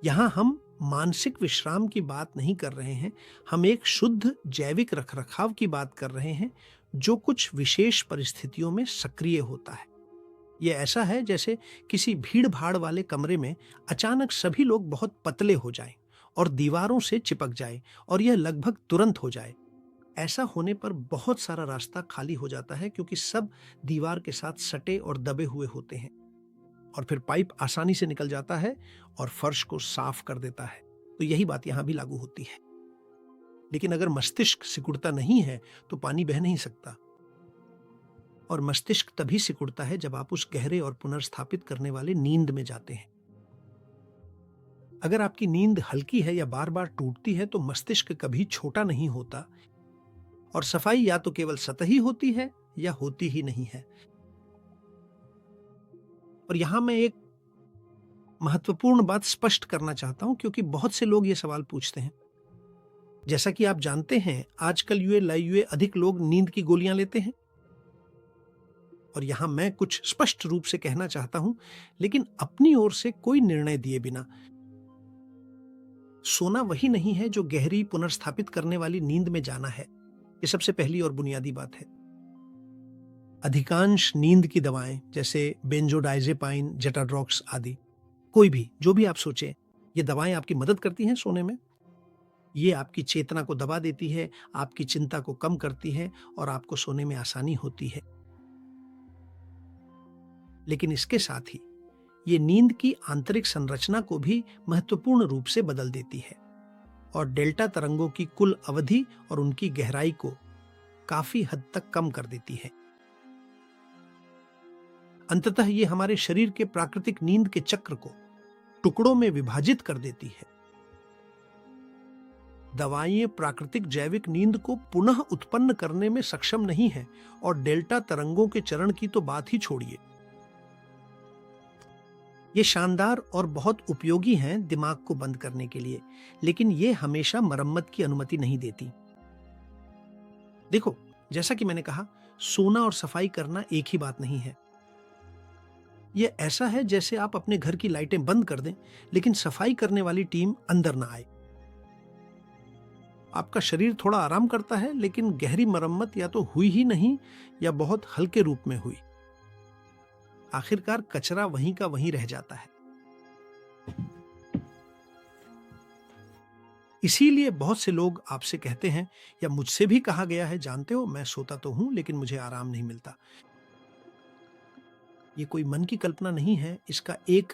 यहां हम मानसिक विश्राम की बात नहीं कर रहे हैं, हम एक शुद्ध जैविक रखरखाव की बात कर रहे हैं, जो कुछ विशेष परिस्थितियों में सक्रिय होता है। यह ऐसा है जैसे किसी भीड़-भाड़ वाले कमरे में अचानक सभी लोग बहुत पतले हो जाएं और दीवारों से चिपक जाएं और यह लगभग तुरंत हो जाए। ऐसा होने पर बहुत सारा रास्ता खाली हो जाता है, क्योंकि सब दीवार के साथ सटे और दबे हुए होते हैं और फिर पाइप आसानी से निकल जाता है और फर्श को साफ कर देता है। तो यही बात यहां भी लागू होती है। लेकिन अगर मस्तिष्क सिकुड़ता नहीं है, तो पानी बह नहीं सकता। और मस्तिष्क तभी सिकुड़ता है जब आप उस गहरे और पुनर्स्थापित करने वाले नींद में जाते हैं। अगर आपकी नींद हल्की है या बार बार टूटती है, तो मस्तिष्क कभी छोटा नहीं होता और सफाई या तो केवल सतही होती है या होती ही नहीं है। और यहां मैं एक महत्वपूर्ण बात स्पष्ट करना चाहता हूं, क्योंकि बहुत से लोग ये सवाल पूछते हैं जैसा कि आप जानते हैं, आजकल युए लायुए अधिक लोग नींद की गोलियां लेते हैं। और यहां मैं कुछ स्पष्ट रूप से कहना चाहता हूं, लेकिन अपनी ओर से कोई निर्णय दिए बिना। सोना वही नहीं है जो गहरी पुनर्स्थापित करने वाली नींद में जाना है। ये सबसे पहली और बुनियादी बात है। अधिकांश नींद की दवाएं जैसे बेंजोडाइजेपाइन, जेटाड्रॉक्स आदि, कोई भी जो भी आप सोचें, ये दवाएं आपकी मदद करती हैं सोने में। ये आपकी चेतना को दबा देती है, आपकी चिंता को कम करती है और आपको सोने में आसानी होती है। लेकिन इसके साथ ही ये नींद की आंतरिक संरचना को भी महत्वपूर्ण रूप से बदल देती है और डेल्टा तरंगों की कुल अवधि और उनकी गहराई को काफी हद तक कम कर देती है। अंततः ये हमारे शरीर के प्राकृतिक नींद के चक्र को टुकड़ों में विभाजित कर देती है। दवाएं प्राकृतिक जैविक नींद को पुनः उत्पन्न करने में सक्षम नहीं है और डेल्टा तरंगों के चरण की तो बात ही छोड़िए। ये शानदार और बहुत उपयोगी हैं दिमाग को बंद करने के लिए, लेकिन ये हमेशा मरम्मत की अनुमति नहीं देती। देखो, जैसा कि मैंने कहा, सोना और सफाई करना एक ही बात नहीं है। यह ऐसा है जैसे आप अपने घर की लाइटें बंद कर दें, लेकिन सफाई करने वाली टीम अंदर ना आए। आपका शरीर थोड़ा आराम करता है, लेकिन गहरी मरम्मत या तो हुई ही नहीं या बहुत हल्के रूप में हुई। आखिरकार कचरा वहीं का वहीं रह जाता है। इसीलिए बहुत से लोग आपसे कहते हैं, या मुझसे भी कहा गया है, जानते हो, मैं सोता तो हूं लेकिन मुझे आराम नहीं मिलता। ये कोई मन की कल्पना नहीं है, इसका एक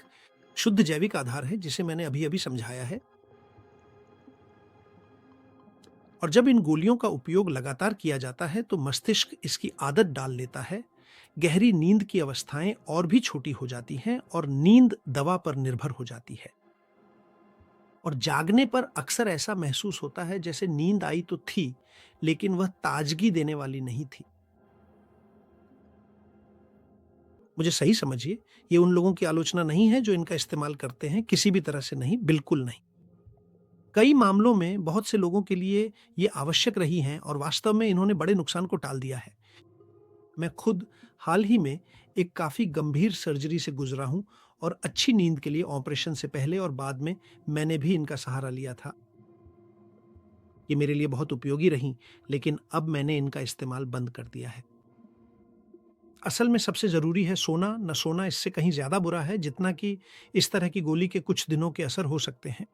शुद्ध जैविक आधार है जिसे मैंने अभी अभी समझाया है। और जब इन गोलियों का उपयोग लगातार किया जाता है तो मस्तिष्क इसकी आदत डाल लेता है। गहरी नींद की अवस्थाएं और भी छोटी हो जाती हैं और नींद दवा पर निर्भर हो जाती है। और जागने पर अक्सर ऐसा महसूस होता है जैसे नींद आई तो थी, लेकिन वह ताजगी देने वाली नहीं थी। मुझे सही समझिए, ये उन लोगों की आलोचना नहीं है जो इनका इस्तेमाल करते हैं, किसी भी तरह से नहीं, बिल्कुल नहीं। कई मामलों में बहुत से लोगों के लिए ये आवश्यक रही हैं और वास्तव में इन्होंने बड़े नुकसान को टाल दिया है। मैं खुद हाल ही में एक काफ़ी गंभीर सर्जरी से गुजरा हूं और अच्छी नींद के लिए ऑपरेशन से पहले और बाद में मैंने भी इनका सहारा लिया था। ये मेरे लिए बहुत उपयोगी रहीं, लेकिन अब मैंने इनका इस्तेमाल बंद कर दिया है। असल में सबसे ज़रूरी है सोना। न सोना इससे कहीं ज़्यादा बुरा है जितना कि इस तरह की गोली के कुछ दिनों के असर हो सकते हैं।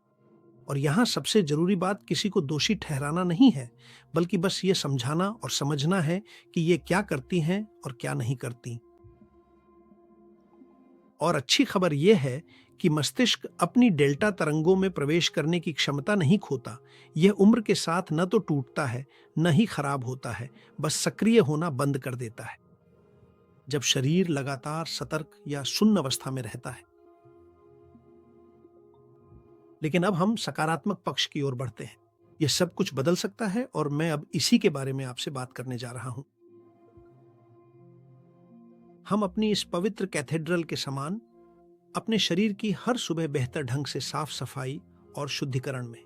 और यहाँ सबसे जरूरी बात किसी को दोषी ठहराना नहीं है, बल्कि बस ये समझाना और समझना है कि ये क्या करती हैं और क्या नहीं करती। और अच्छी खबर यह है कि मस्तिष्क अपनी डेल्टा तरंगों में प्रवेश करने की क्षमता नहीं खोता। यह उम्र के साथ न तो टूटता है, न ही खराब होता है, बस सक्रिय होना बंद कर देता है जब शरीर लगातार सतर्क या सुन्न अवस्था में रहता है। लेकिन अब हम सकारात्मक पक्ष की ओर बढ़ते हैं। यह सब कुछ बदल सकता है और मैं अब इसी के बारे में आपसे बात करने जा रहा हूं। हम अपनी इस पवित्र कैथेड्रल के समान अपने शरीर की हर सुबह बेहतर ढंग से साफ सफाई और शुद्धिकरण में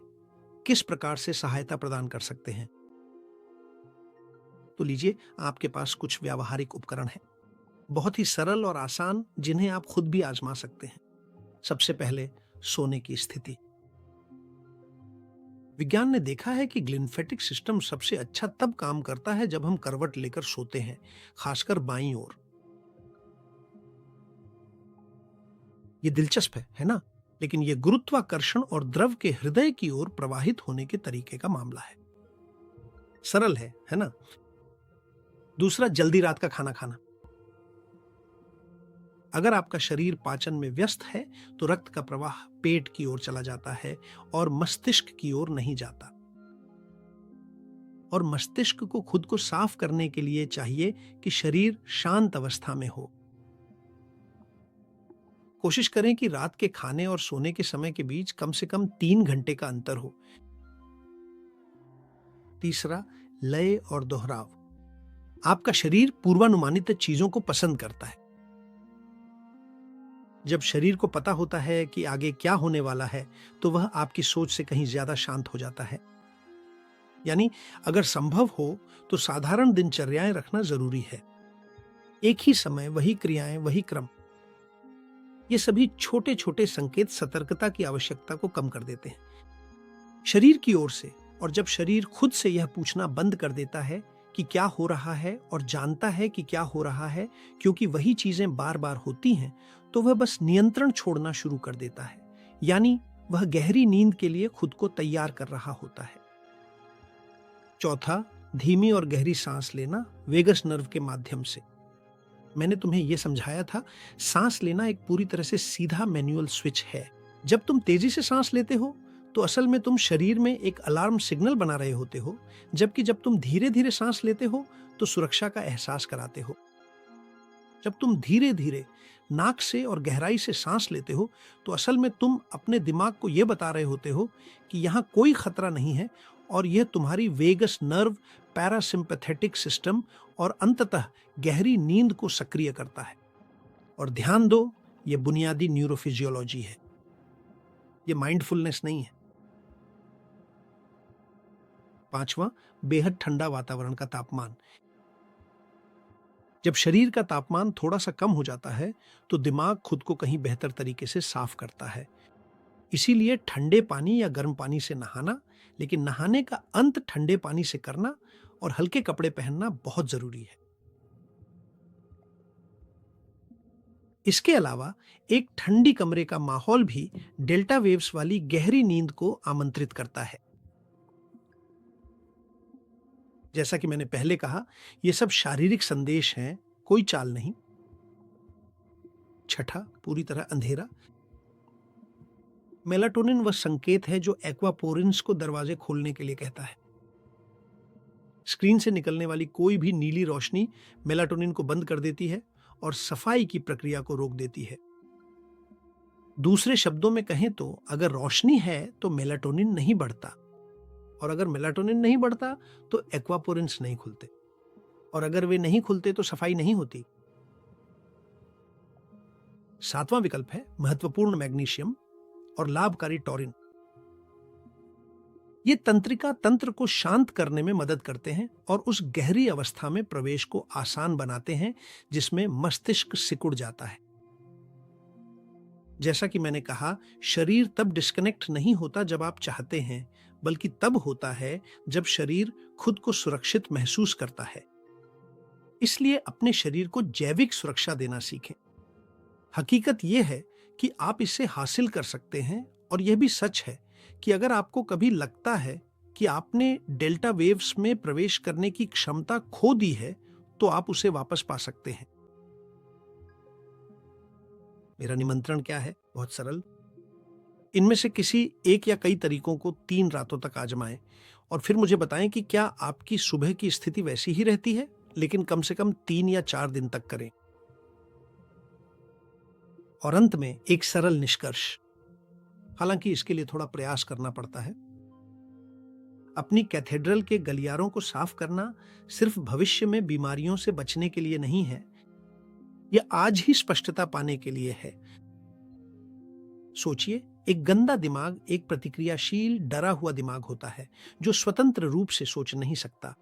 किस प्रकार से सहायता प्रदान कर सकते हैं। तो लीजिए, आपके पास कुछ व्यावहारिक उपकरण हैं, बहुत ही सरल और आसान, जिन्हें आप खुद भी आजमा सकते हैं। सबसे पहले, सोने की स्थिति। विज्ञान ने देखा है कि ग्लिम्फेटिक सिस्टम सबसे अच्छा तब काम करता है जब हम करवट लेकर सोते हैं, खासकर बाईं ओर। ये दिलचस्प है ना? लेकिन ये गुरुत्वाकर्षण और द्रव के हृदय की ओर प्रवाहित होने के तरीके का मामला है। सरल है ना? दूसरा, जल्दी रात का खाना खाना। अगर आपका शरीर पाचन में व्यस्त है तो रक्त का प्रवाह पेट की ओर चला जाता है और मस्तिष्क की ओर नहीं जाता। और मस्तिष्क को खुद को साफ करने के लिए चाहिए कि शरीर शांत अवस्था में हो। कोशिश करें कि रात के खाने और सोने के समय के बीच कम से कम 3 घंटे का अंतर हो। तीसरा, लय और दोहराव। आपका शरीर पूर्वानुमानित चीजों को पसंद करता है। जब शरीर को पता होता है कि आगे क्या होने वाला है, तो वह आपकी सोच से कहीं ज्यादा शांत हो जाता है। यानी अगर संभव हो तो साधारण दिनचर्याएं रखना जरूरी है। एक ही समय, वही क्रियाएं, वही क्रम। ये सभी छोटे छोटे संकेत सतर्कता की आवश्यकता को कम कर देते हैं शरीर की ओर से। और जब शरीर खुद से यह पूछना बंद कर देता है कि क्या हो रहा है, और जानता है कि क्या हो रहा है क्योंकि वही चीजें बार बार होती हैं, तो वह बस नियंत्रण छोड़ना शुरू कर देता है। यानी वह गहरी नींद के लिए खुद को तैयार कर रहा होता है। चौथा, धीमी और गहरी सांस लेना वेगस नर्व के माध्यम से। मैंने तुम्हें यह समझाया था, सांस लेना एक पूरी तरह से सीधा मैनुअल स्विच है। जब तुम तेजी से सांस लेते हो तो असल में तुम शरीर में एक अलार्म सिग्नल बना रहे होते हो, जबकि जब तुम धीरे धीरे सांस लेते हो तो सुरक्षा का एहसास कराते हो। जब तुम धीरे धीरे नाक से और गहराई से सांस लेते हो तो असल में तुम अपने दिमाग को यह बता रहे होते हो कि यहां कोई खतरा नहीं है, और यह तुम्हारी वेगस नर्व, पैरासिम्पैथेटिक सिस्टम और अंततः गहरी नींद को सक्रिय करता है। और ध्यान दो, यह बुनियादी न्यूरोफिजियोलॉजी है, यह माइंडफुलनेस नहीं है। पांचवा, बेहद ठंडा वातावरण का तापमान। जब शरीर का तापमान थोड़ा सा कम हो जाता है तो दिमाग खुद को कहीं बेहतर तरीके से साफ करता है। इसीलिए ठंडे पानी या गर्म पानी से नहाना, लेकिन नहाने का अंत ठंडे पानी से करना और हल्के कपड़े पहनना बहुत जरूरी है। इसके अलावा एक ठंडी कमरे का माहौल भी डेल्टा वेव्स वाली गहरी नींद को आमंत्रित करता है। जैसा कि मैंने पहले कहा, यह सब शारीरिक संदेश हैं, कोई चाल नहीं। छठा, पूरी तरह अंधेरा। मेलाटोनिन वह संकेत है जो एक्वापोरिन्स को दरवाजे खोलने के लिए कहता है। स्क्रीन से निकलने वाली कोई भी नीली रोशनी मेलाटोनिन को बंद कर देती है और सफाई की प्रक्रिया को रोक देती है। दूसरे शब्दों में कहें तो अगर रोशनी है तो मेलाटोनिन नहीं बढ़ता, और अगर मेलाटोनिन नहीं बढ़ता तो एक्वापोरिन्स नहीं खुलते, और अगर वे नहीं खुलते तो सफाई नहीं होती। सातवां विकल्प है महत्वपूर्ण मैग्नीशियम और लाभकारी टॉरिन। ये तंत्रिका तंत्र को शांत करने में मदद करते हैं और उस गहरी अवस्था में प्रवेश को आसान बनाते हैं जिसमें मस्तिष्क सिकुड़ जाता है। जैसा कि मैंने कहा, शरीर तब डिस्कनेक्ट नहीं होता जब आप चाहते हैं, बल्कि तब होता है जब शरीर खुद को सुरक्षित महसूस करता है। इसलिए अपने शरीर को जैविक सुरक्षा देना सीखें। हकीकत यह है कि आप इसे हासिल कर सकते हैं, और यह भी सच है कि अगर आपको कभी लगता है कि आपने डेल्टा वेव्स में प्रवेश करने की क्षमता खो दी है, तो आप उसे वापस पा सकते हैं। मेरा निमंत्रण क्या है? बहुत सरल। इनमें से किसी एक या कई तरीकों को 3 रातों तक आजमाएं और फिर मुझे बताएं कि क्या आपकी सुबह की स्थिति वैसी ही रहती है, लेकिन कम से कम 3 या 4 दिन तक करें। और अंत में एक सरल निष्कर्ष, हालांकि इसके लिए थोड़ा प्रयास करना पड़ता है। अपनी कैथेड्रल के गलियारों को साफ करना सिर्फ भविष्य में बीमारियों से बचने के लिए नहीं है, यह आज ही स्पष्टता पाने के लिए है। सोचिए, एक गंदा दिमाग एक प्रतिक्रियाशील, डरा हुआ दिमाग होता है जो स्वतंत्र रूप से सोच नहीं सकता।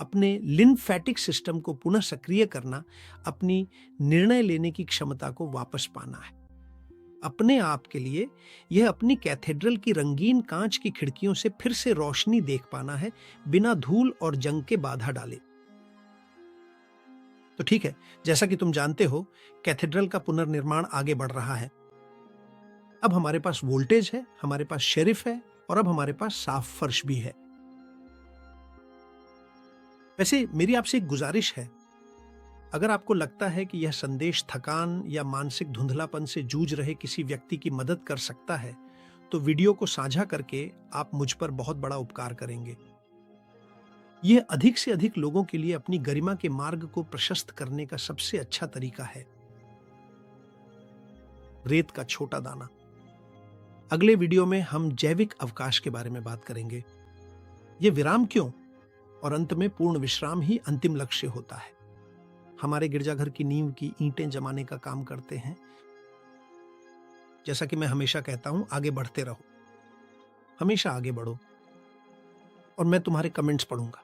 अपने लिम्फेटिक सिस्टम को पुनः सक्रिय करना अपनी निर्णय लेने की क्षमता को वापस पाना है। अपने आप के लिए यह अपनी कैथेड्रल की रंगीन कांच की खिड़कियों से फिर से रोशनी देख पाना है, बिना धूल और जंग के बाधा डाले। तो ठीक है, जैसा कि तुम जानते हो, कैथेड्रल का पुनर्निर्माण आगे बढ़ रहा है। अब हमारे पास वोल्टेज है, हमारे पास शेरिफ है, और अब हमारे पास साफ फर्श भी है। वैसे मेरी आपसे एक गुजारिश है, अगर आपको लगता है कि यह संदेश थकान या मानसिक धुंधलापन से जूझ रहे किसी व्यक्ति की मदद कर सकता है, तो वीडियो को साझा करके आप मुझ पर बहुत बड़ा उपकार करेंगे। यह अधिक से अधिक लोगों के लिए अपनी गरिमा के मार्ग को प्रशस्त करने का सबसे अच्छा तरीका है। रेत का छोटा दाना। अगले वीडियो में हम जैविक अवकाश के बारे में बात करेंगे। यह विराम क्यों, और अंत में पूर्ण विश्राम ही अंतिम लक्ष्य होता है। हमारे गिरजाघर की नींव की ईंटें जमाने का काम करते हैं। जैसा कि मैं हमेशा कहता हूं, आगे बढ़ते रहो। हमेशा आगे बढ़ो और मैं तुम्हारे कमेंट्स पढ़ूंगा।